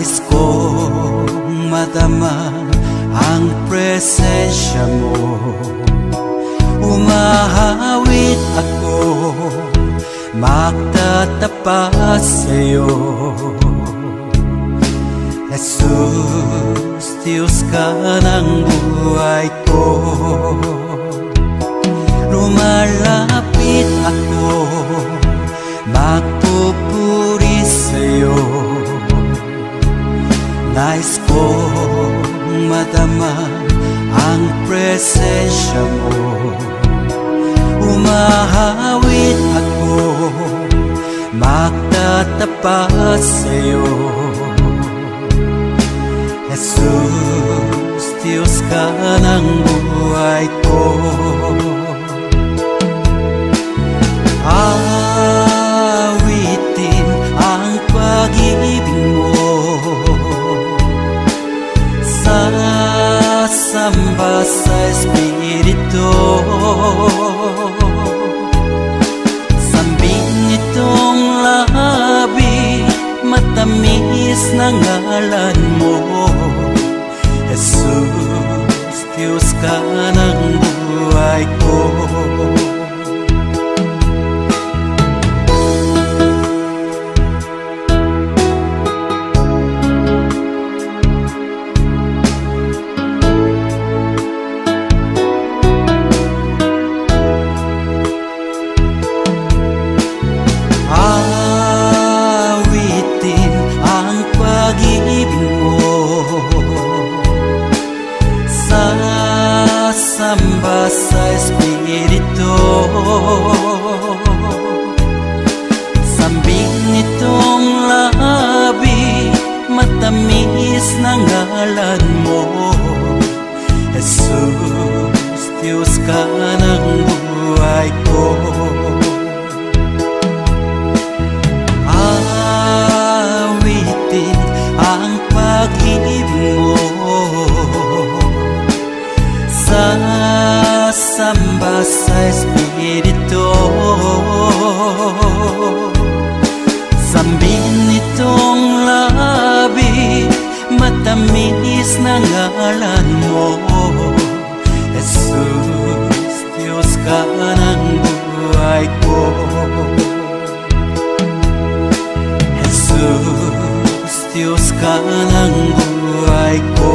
Nais kong madama ang presensya mo. Umahawit ako, magtatapat sa'yo. Jesus, Diyos ka ng buhay ko. Lumalapit ako, magpupuri sa'yo. Nais kong madama ang presensya mo. Umahawit ako, magtatapat sa'yo. Jesus, Diyos ka ng buhay ko. Awitin ang pag-ibig mo, sasamba sa Espiritu. Sambing nitong labi, matamis na ngalan mo. Jesus, Diyos ka ng buhay ko. Awitin ang pag-ibig mo, sasamba sa Espiritu. Sambing nitong labi, matamis na ngalan mo. Jesus, Diyos ka ng buhay ko. Awitin ang pag-ibig mo, sasamba sa Espiritu. Sambing nitong labi, matamis na ngalan mo. Jesus, Diyos ka ng buhay ko. Jesus, Diyos ka ng buhay ko.